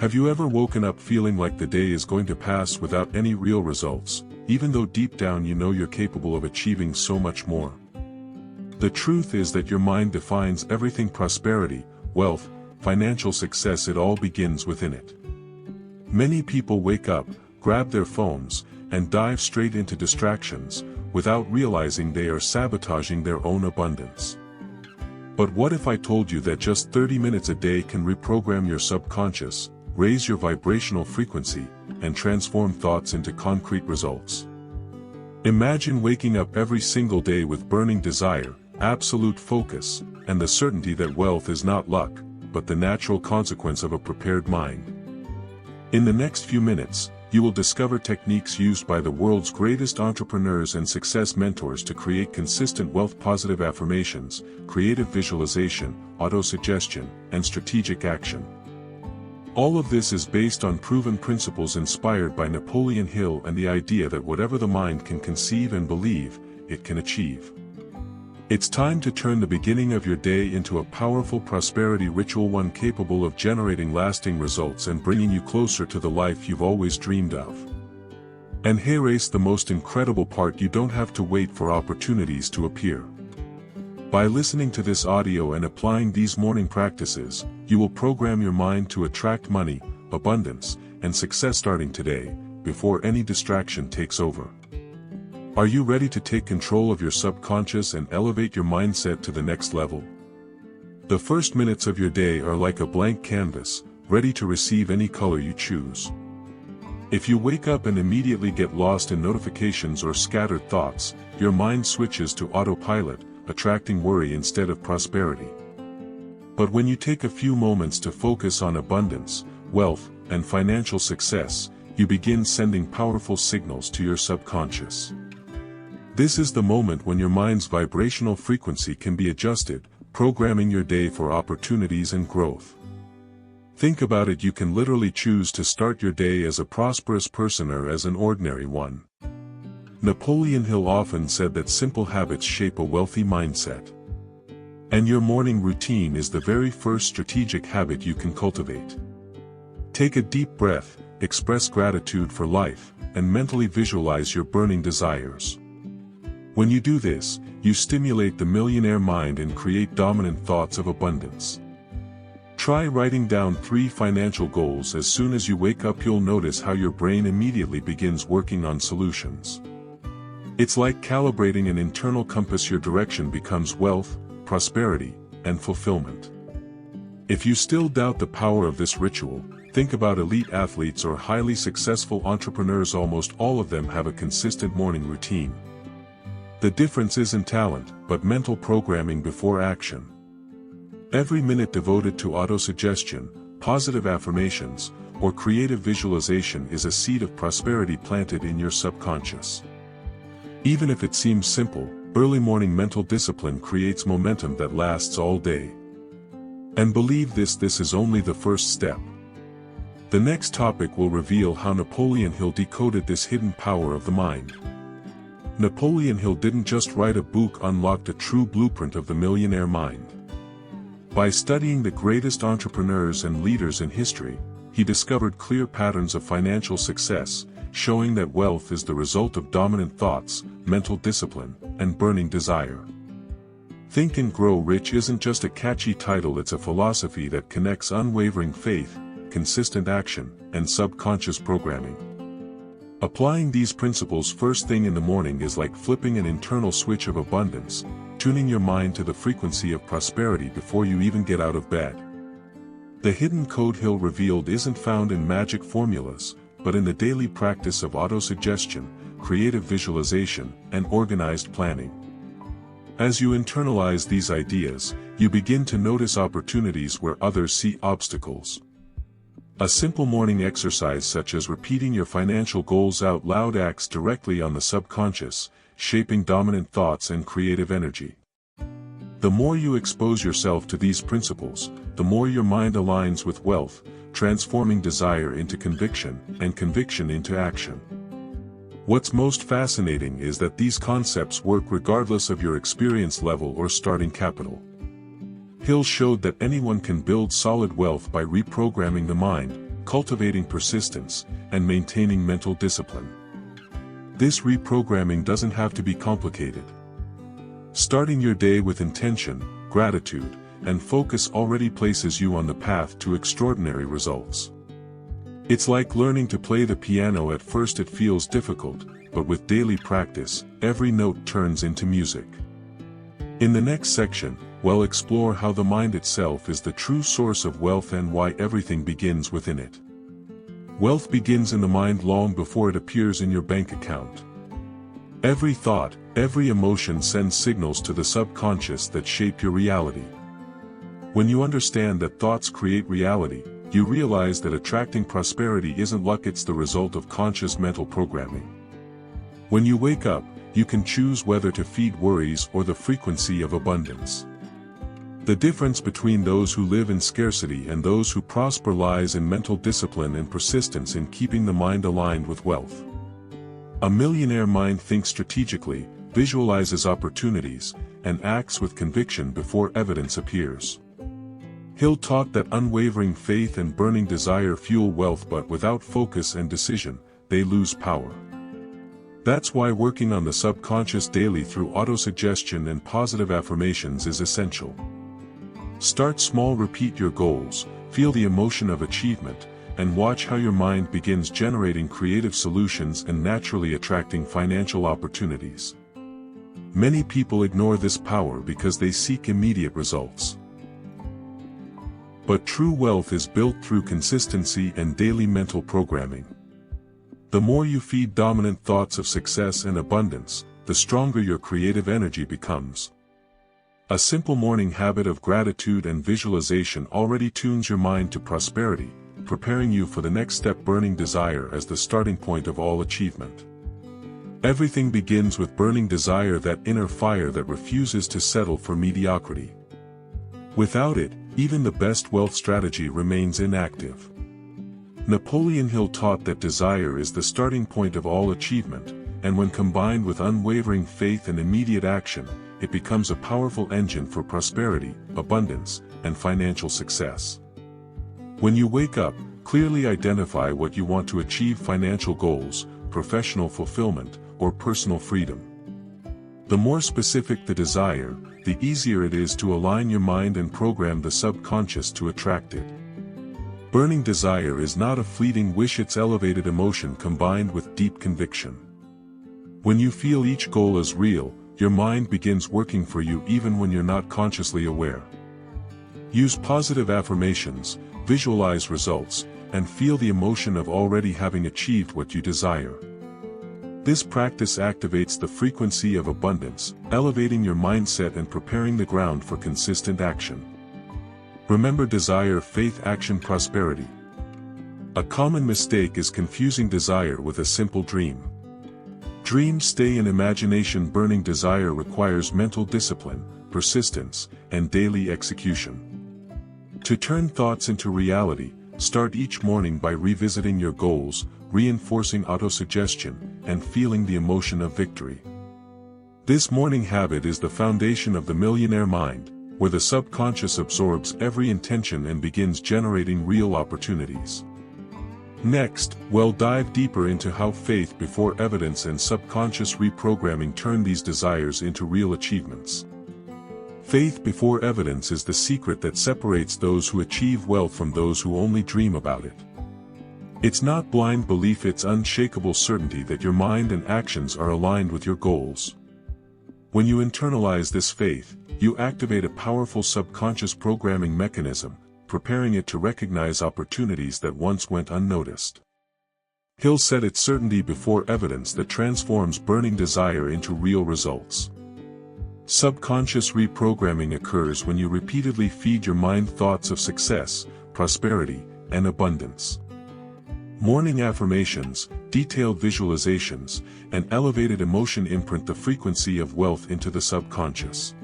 Have you ever woken up feeling like the day is going to pass without any real results, even though deep down you know you're capable of achieving so much more? The truth is that your mind defines everything: prosperity, wealth, financial success. It all begins within it. Many people wake up, grab their phones, and dive straight into distractions, without realizing they are sabotaging their own abundance. But what if I told you that just 30 minutes a day can reprogram your subconscious, raise your vibrational frequency, and transform thoughts into concrete results? Imagine waking up every single day with burning desire, absolute focus, and the certainty that wealth is not luck, but the natural consequence of a prepared mind. In the next few minutes, you will discover techniques used by the world's greatest entrepreneurs and success mentors to create consistent wealth: positive affirmations, creative visualization, autosuggestion, and strategic action. All of this is based on proven principles inspired by Napoleon Hill and the idea that whatever the mind can conceive and believe, it can achieve. It's time to turn the beginning of your day into a powerful prosperity ritual, one capable of generating lasting results and bringing you closer to the life you've always dreamed of. And here's the most incredible part: you don't have to wait for opportunities to appear. By listening to this audio and applying these morning practices, you will program your mind to attract money, abundance, and success starting today, before any distraction takes over. Are you ready to take control of your subconscious and elevate your mindset to the next level? The first minutes of your day are like a blank canvas, ready to receive any color you choose. If you wake up and immediately get lost in notifications or scattered thoughts, your mind switches to autopilot, attracting worry instead of prosperity. But when you take a few moments to focus on abundance, wealth, and financial success, you begin sending powerful signals to your subconscious. This is the moment when your mind's vibrational frequency can be adjusted, programming your day for opportunities and growth. Think about it: you can literally choose to start your day as a prosperous person or as an ordinary one. Napoleon Hill often said that simple habits shape a wealthy mindset. And your morning routine is the very first strategic habit you can cultivate. Take a deep breath, express gratitude for life, and mentally visualize your burning desires. When you do this, you stimulate the millionaire mind and create dominant thoughts of abundance. Try writing down 3 financial goals as soon as you wake up. You'll notice how your brain immediately begins working on solutions. It's like calibrating an internal compass. Your direction becomes wealth, prosperity, and fulfillment. If you still doubt the power of this ritual, think about elite athletes or highly successful entrepreneurs. Almost all of them have a consistent morning routine. The difference isn't talent, but mental programming before action. Every minute devoted to autosuggestion, positive affirmations, or creative visualization is a seed of prosperity planted in your subconscious. Even if it seems simple, early morning mental discipline creates momentum that lasts all day. And believe this is only the first step. The next topic will reveal how Napoleon Hill decoded this hidden power of the mind. Napoleon Hill didn't just write a book, unlocked a true blueprint of the millionaire mind. By studying the greatest entrepreneurs and leaders in history, he discovered clear patterns of financial success, showing that wealth is the result of dominant thoughts, mental discipline, and burning desire. Think and Grow Rich isn't just a catchy title, it's a philosophy that connects unwavering faith, consistent action, and subconscious programming. Applying these principles first thing in the morning is like flipping an internal switch of abundance, tuning your mind to the frequency of prosperity before you even get out of bed. The hidden code Hill revealed isn't found in magic formulas, but in the daily practice of autosuggestion, creative visualization, and organized planning. As you internalize these ideas, you begin to notice opportunities where others see obstacles. A simple morning exercise such as repeating your financial goals out loud acts directly on the subconscious, shaping dominant thoughts and creative energy. The more you expose yourself to these principles, the more your mind aligns with wealth, transforming desire into conviction, and conviction into action. What's most fascinating is that these concepts work regardless of your experience level or starting capital. Hill showed that anyone can build solid wealth by reprogramming the mind, cultivating persistence, and maintaining mental discipline. This reprogramming doesn't have to be complicated. Starting your day with intention, gratitude, and focus already places you on the path to extraordinary results. It's like learning to play the piano. At first it feels difficult, but with daily practice, every note turns into music. In the next section, we'll explore how the mind itself is the true source of wealth and why everything begins within it. Wealth begins in the mind long before it appears in your bank account. Every thought, every emotion sends signals to the subconscious that shape your reality. When you understand that thoughts create reality, you realize that attracting prosperity isn't luck, it's the result of conscious mental programming. When you wake up, you can choose whether to feed worries or the frequency of abundance. The difference between those who live in scarcity and those who prosper lies in mental discipline and persistence in keeping the mind aligned with wealth. A millionaire mind thinks strategically, visualizes opportunities, and acts with conviction before evidence appears. Hill taught that unwavering faith and burning desire fuel wealth, but without focus and decision, they lose power. That's why working on the subconscious daily through autosuggestion and positive affirmations is essential. Start small, repeat your goals, feel the emotion of achievement, and watch how your mind begins generating creative solutions and naturally attracting financial opportunities. Many people ignore this power because they seek immediate results. But true wealth is built through consistency and daily mental programming. The more you feed dominant thoughts of success and abundance, the stronger your creative energy becomes. A simple morning habit of gratitude and visualization already tunes your mind to prosperity, preparing you for the next step. Burning desire as the starting point of all achievement. Everything begins with burning desire, that inner fire that refuses to settle for mediocrity. Without it, even the best wealth strategy remains inactive. Napoleon Hill taught that desire is the starting point of all achievement, and when combined with unwavering faith and immediate action, it becomes a powerful engine for prosperity, abundance, and financial success. When you wake up, clearly identify what you want to achieve: financial goals, professional fulfillment, or personal freedom. The more specific the desire, the easier it is to align your mind and program the subconscious to attract it. Burning desire is not a fleeting wish, it's elevated emotion combined with deep conviction. When you feel each goal as real, your mind begins working for you even when you're not consciously aware. Use positive affirmations, visualize results, and feel the emotion of already having achieved what you desire. This practice activates the frequency of abundance, elevating your mindset and preparing the ground for consistent action. Remember: desire, faith, action, prosperity. A common mistake is confusing desire with a simple dream. Dreams stay in imagination. Burning desire requires mental discipline, persistence, and daily execution. To turn thoughts into reality, start each morning by revisiting your goals, reinforcing autosuggestion, and feeling the emotion of victory. This morning habit is the foundation of the millionaire mind, where the subconscious absorbs every intention and begins generating real opportunities. Next, we'll dive deeper into how faith before evidence and subconscious reprogramming turn these desires into real achievements. Faith before evidence is the secret that separates those who achieve wealth from those who only dream about it. It's not blind belief, it's unshakable certainty that your mind and actions are aligned with your goals. When you internalize this faith, you activate a powerful subconscious programming mechanism, preparing it to recognize opportunities that once went unnoticed. Hill said it's certainty before evidence that transforms burning desire into real results. Subconscious reprogramming occurs when you repeatedly feed your mind thoughts of success, prosperity, and abundance. Morning affirmations, detailed visualizations, and elevated emotion imprint the frequency of wealth into the subconscious.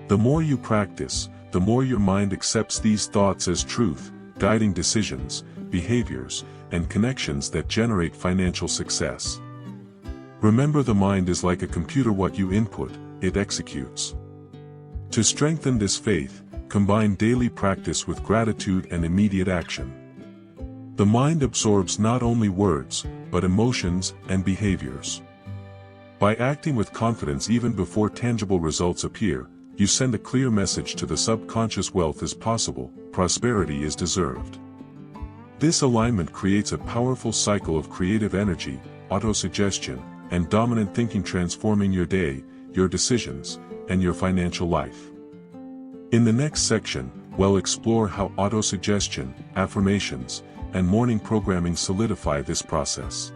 The more you practice, the more your mind accepts these thoughts as truth, guiding decisions, behaviors, and connections that generate financial success. Remember, the mind is like a computer: what you input, it executes. To strengthen this faith, combine daily practice with gratitude and immediate action. The mind absorbs not only words, but emotions and behaviors. By acting with confidence even before tangible results appear, you send a clear message to the subconscious: wealth is possible, prosperity is deserved. This alignment creates a powerful cycle of creative energy, autosuggestion, and dominant thinking, transforming your day, your decisions, and your financial life. In the next section, we'll explore how autosuggestion, affirmations, and morning programming solidify this process.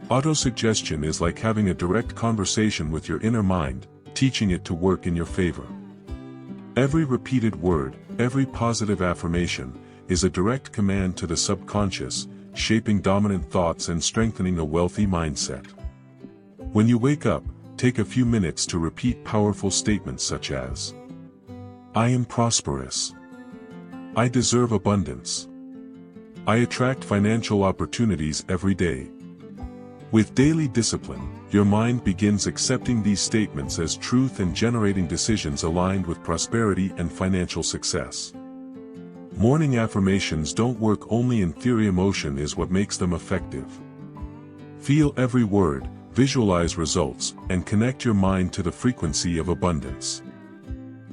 Autosuggestion is like having a direct conversation with your inner mind, teaching it to work in your favor. Every repeated word, every positive affirmation, is a direct command to the subconscious, shaping dominant thoughts and strengthening a wealthy mindset. When you wake up, take a few minutes to repeat powerful statements such as, "I am prosperous. I deserve abundance. I attract financial opportunities every day." With daily discipline, your mind begins accepting these statements as truth and generating decisions aligned with prosperity and financial success. Morning affirmations don't work only in theory. Emotion is what makes them effective. Feel every word, visualize results, and connect your mind to the frequency of abundance.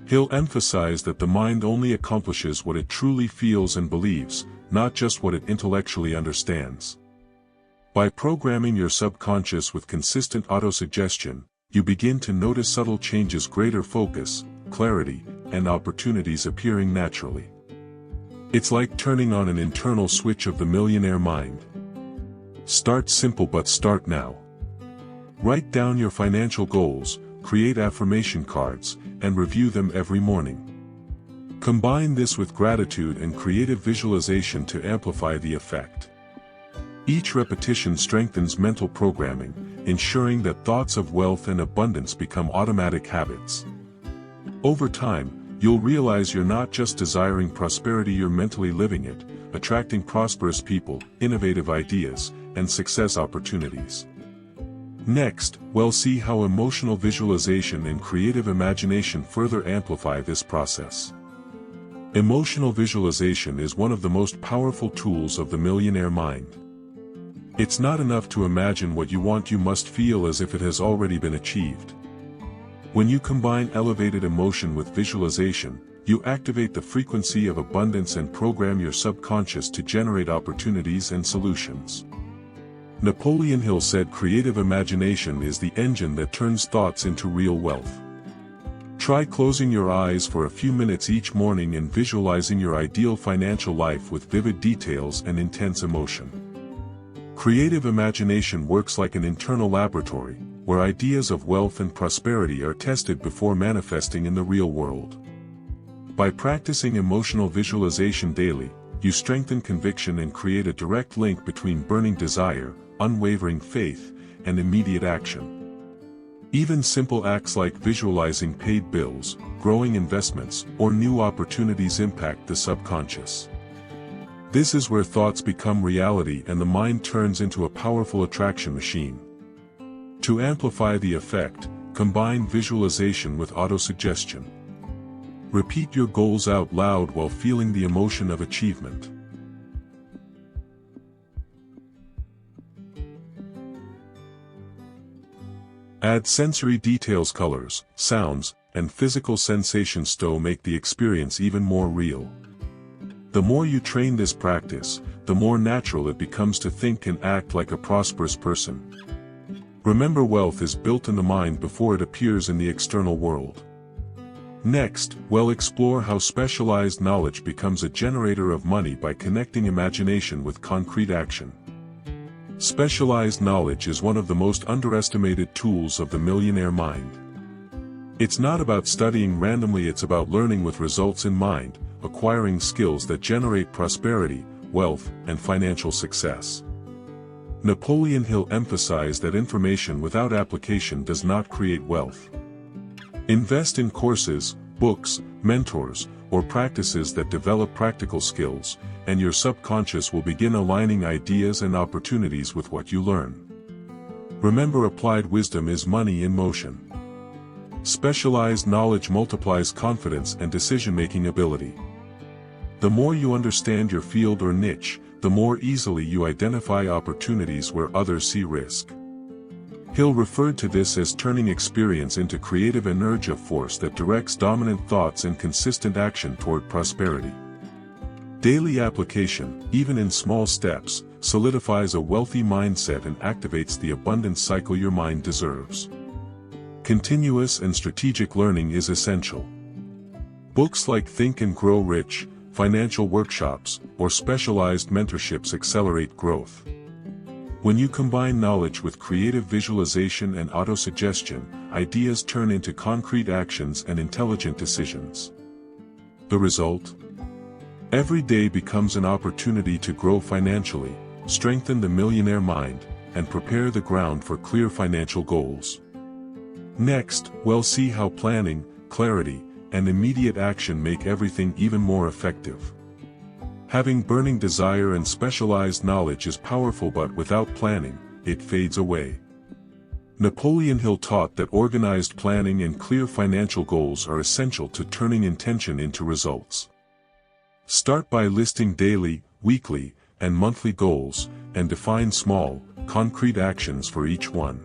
He'll emphasize that the mind only accomplishes what it truly feels and believes, not just what it intellectually understands. By programming your subconscious with consistent autosuggestion, you begin to notice subtle changes: greater focus, clarity, and opportunities appearing naturally. It's like turning on an internal switch of the millionaire mind. Start simple, but start now. Write down your financial goals, create affirmation cards, and review them every morning. Combine this with gratitude and creative visualization to amplify the effect. Each repetition strengthens mental programming, ensuring that thoughts of wealth and abundance become automatic habits. Over time, you'll realize you're not just desiring prosperity, you're mentally living it, attracting prosperous people, innovative ideas, and success opportunities. Next, we'll see how emotional visualization and creative imagination further amplify this process. Emotional visualization is one of the most powerful tools of the millionaire mind. It's not enough to imagine what you want, you must feel as if it has already been achieved. When you combine elevated emotion with visualization, you activate the frequency of abundance and program your subconscious to generate opportunities and solutions. Napoleon Hill said, "Creative imagination is the engine that turns thoughts into real wealth." Try closing your eyes for a few minutes each morning and visualizing your ideal financial life with vivid details and intense emotion. Creative imagination works like an internal laboratory, where ideas of wealth and prosperity are tested before manifesting in the real world. By practicing emotional visualization daily, you strengthen conviction and create a direct link between burning desire, unwavering faith, and immediate action. Even simple acts like visualizing paid bills, growing investments, or new opportunities impact the subconscious. This is where thoughts become reality and the mind turns into a powerful attraction machine. To amplify the effect, combine visualization with autosuggestion. Repeat your goals out loud while feeling the emotion of achievement. Add sensory details: colors, sounds, and physical sensations to make the experience even more real. The more you train this practice, the more natural it becomes to think and act like a prosperous person. Remember, wealth is built in the mind before it appears in the external world. Next, we'll explore how specialized knowledge becomes a generator of money by connecting imagination with concrete action. Specialized knowledge is one of the most underestimated tools of the millionaire mind. It's not about studying randomly, it's about learning with results in mind, acquiring skills that generate prosperity, wealth, and financial success. Napoleon Hill emphasized that information without application does not create wealth. Invest in courses, books, mentors, or practices that develop practical skills, and your subconscious will begin aligning ideas and opportunities with what you learn. Remember, applied wisdom is money in motion. Specialized knowledge multiplies confidence and decision-making ability. The more you understand your field or niche, the more easily you identify opportunities where others see risk. Hill referred to this as turning experience into creative energy, a force that directs dominant thoughts and consistent action toward prosperity. Daily application, even in small steps, solidifies a wealthy mindset and activates the abundance cycle your mind deserves. Continuous and strategic learning is essential. Books like Think and Grow Rich, financial workshops, or specialized mentorships accelerate growth. When you combine knowledge with creative visualization and autosuggestion, ideas turn into concrete actions and intelligent decisions. The result? Every day becomes an opportunity to grow financially, strengthen the millionaire mind, and prepare the ground for clear financial goals. Next, we'll see how planning, clarity, and immediate action make everything even more effective. Having burning desire and specialized knowledge is powerful, but without planning, it fades away. Napoleon Hill taught that organized planning and clear financial goals are essential to turning intention into results. Start by listing daily, weekly, and monthly goals, and define small, concrete actions for each one.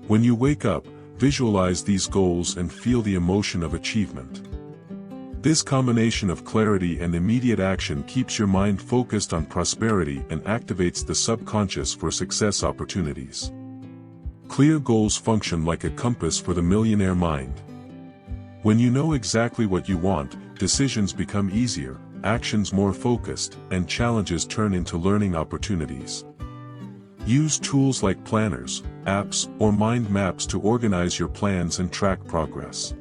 When you wake up, visualize these goals and feel the emotion of achievement. This combination of clarity and immediate action keeps your mind focused on prosperity and activates the subconscious for success opportunities. Clear goals function like a compass for the millionaire mind. When you know exactly what you want, decisions become easier, actions more focused, and challenges turn into learning opportunities. Use tools like planners, apps, or mind maps to organize your plans and track progress.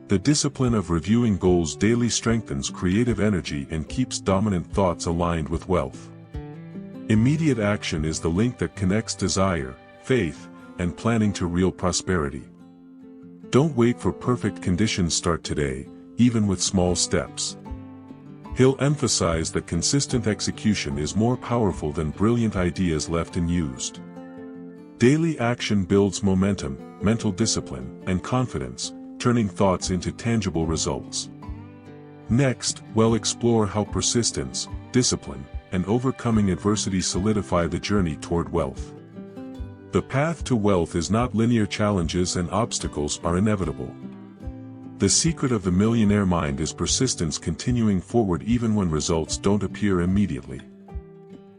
The discipline of reviewing goals daily strengthens creative energy and keeps dominant thoughts aligned with wealth. Immediate action is the link that connects desire, faith, and planning to real prosperity. Don't wait for perfect conditions, start today, even with small steps. Hill emphasized that consistent execution is more powerful than brilliant ideas left unused. Daily action builds momentum, mental discipline, and confidence, turning thoughts into tangible results. Next, we'll explore how persistence, discipline, and overcoming adversity solidify the journey toward wealth. The path to wealth is not linear, challenges and obstacles are inevitable. The secret of the millionaire mind is persistence, continuing forward even when results don't appear immediately.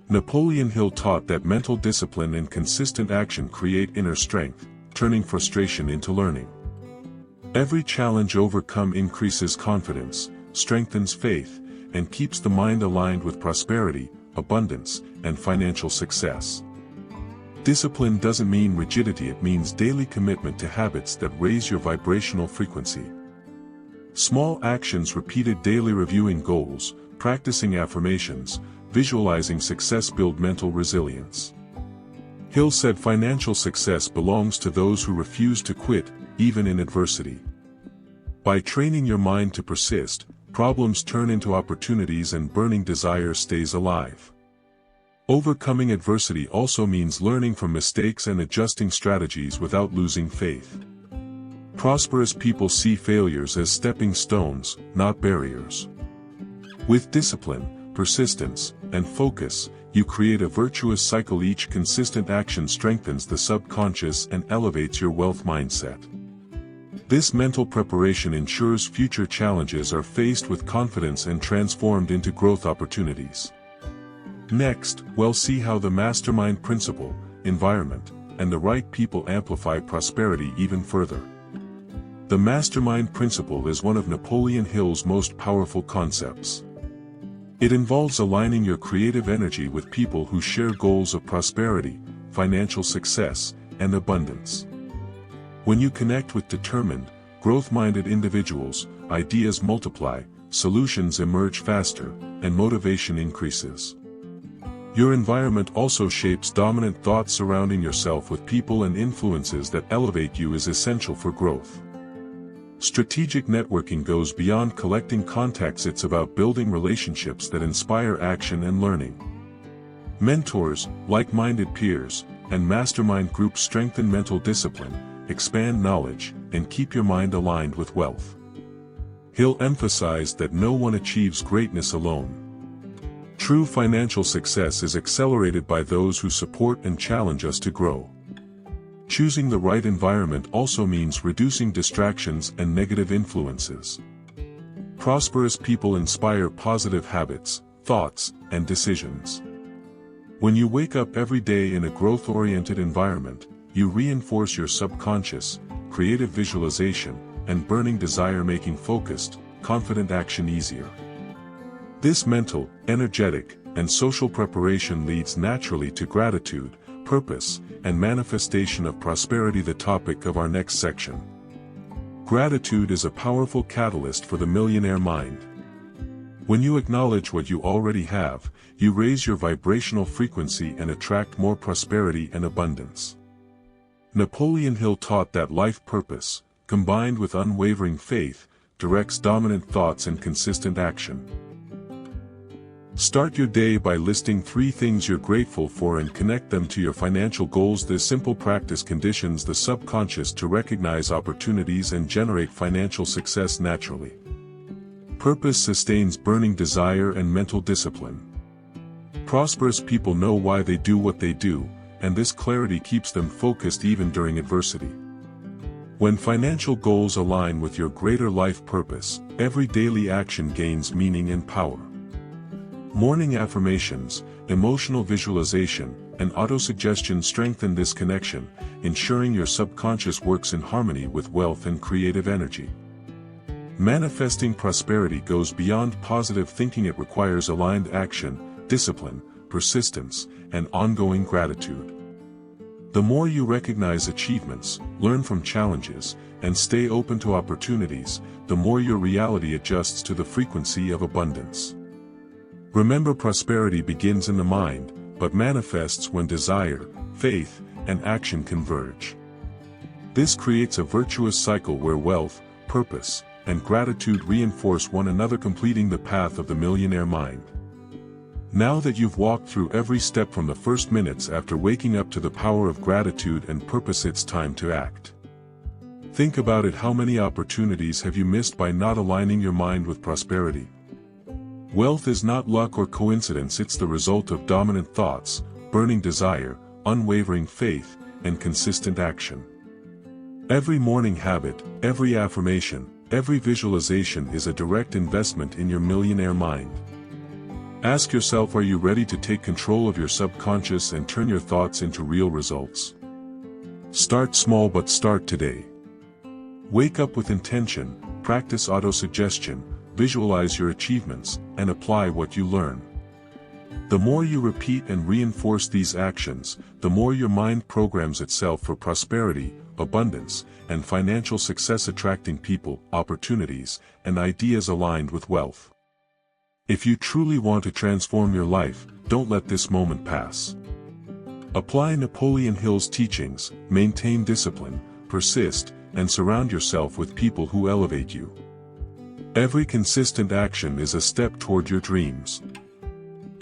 Napoleon Hill taught that mental discipline and consistent action create inner strength, turning frustration into learning. Every challenge overcome increases confidence, strengthens faith, and keeps the mind aligned with prosperity, abundance, and financial success. Discipline doesn't mean rigidity, it means daily commitment to habits that raise your vibrational frequency. Small actions repeated daily, reviewing goals, practicing affirmations, visualizing success build mental resilience. Hill said financial success belongs to those who refuse to quit, even in adversity. By training your mind to persist, problems turn into opportunities and burning desire stays alive. Overcoming adversity also means learning from mistakes and adjusting strategies without losing faith. Prosperous people see failures as stepping stones, not barriers. With discipline, persistence, and focus, you create a virtuous cycle. Each consistent action strengthens the subconscious and elevates your wealth mindset. This mental preparation ensures future challenges are faced with confidence and transformed into growth opportunities. Next, we'll see how the mastermind principle, environment, and the right people amplify prosperity even further. The mastermind principle is one of Napoleon Hill's most powerful concepts. It involves aligning your creative energy with people who share goals of prosperity, financial success, and abundance. When you connect with determined, growth-minded individuals, ideas multiply, solutions emerge faster, and motivation increases. Your environment also shapes dominant thoughts. Surrounding yourself with people and influences that elevate you is essential for growth. Strategic networking goes beyond collecting contacts, it's about building relationships that inspire action and learning. Mentors, like-minded peers, and mastermind groups strengthen mental discipline, expand knowledge, and keep your mind aligned with wealth. Hill emphasized that no one achieves greatness alone. True financial success is accelerated by those who support and challenge us to grow. Choosing the right environment also means reducing distractions and negative influences. Prosperous people inspire positive habits, thoughts, and decisions. When you wake up every day in a growth-oriented environment, you reinforce your subconscious, creative visualization, and burning desire, making focused, confident action easier. This mental, energetic, and social preparation leads naturally to gratitude, purpose, and manifestation of prosperity, the topic of our next section. Gratitude is a powerful catalyst for the millionaire mind. When you acknowledge what you already have, you raise your vibrational frequency and attract more prosperity and abundance. Napoleon Hill taught that life purpose, combined with unwavering faith, directs dominant thoughts and consistent action. Start your day by listing 3 things you're grateful for and connect them to your financial goals. This simple practice conditions the subconscious to recognize opportunities and generate financial success naturally. Purpose sustains burning desire and mental discipline. Prosperous people know why they do what they do, and this clarity keeps them focused even during adversity. When financial goals align with your greater life purpose, every daily action gains meaning and power. Morning affirmations, emotional visualization, and autosuggestion strengthen this connection, ensuring your subconscious works in harmony with wealth and creative energy. Manifesting prosperity goes beyond positive thinking. It requires aligned action, discipline, persistence, and ongoing gratitude. The more you recognize achievements, learn from challenges, and stay open to opportunities, the more your reality adjusts to the frequency of abundance. Remember, prosperity begins in the mind, but manifests when desire, faith, and action converge. This creates a virtuous cycle where wealth, purpose, and gratitude reinforce one another, completing the path of the millionaire mind. Now that you've walked through every step from the first minutes after waking up to the power of gratitude and purpose, it's time to act. Think about it. How many opportunities have you missed by not aligning your mind with prosperity? Wealth is not luck or coincidence. It's the result of dominant thoughts, burning desire, unwavering faith, and consistent action. Every morning habit, every affirmation, every visualization is a direct investment in your millionaire mind. Ask yourself, are you ready to take control of your subconscious and turn your thoughts into real results? Start small, but start today. Wake up with intention, practice autosuggestion, visualize your achievements, and apply what you learn. The more you repeat and reinforce these actions, the more your mind programs itself for prosperity, abundance, and financial success, attracting people, opportunities, and ideas aligned with wealth. If you truly want to transform your life, don't let this moment pass. Apply Napoleon Hill's teachings, maintain discipline, persist, and surround yourself with people who elevate you. Every consistent action is a step toward your dreams.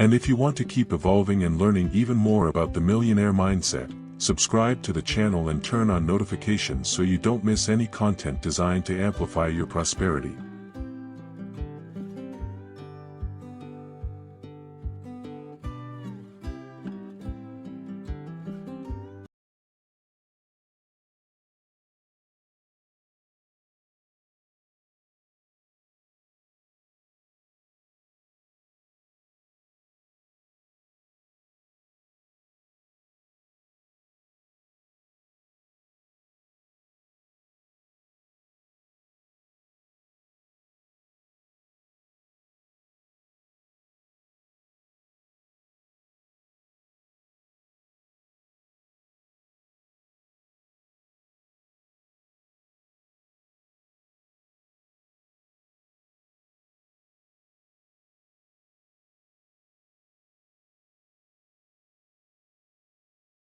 And if you want to keep evolving and learning even more about the millionaire mindset, subscribe to the channel and turn on notifications so you don't miss any content designed to amplify your prosperity.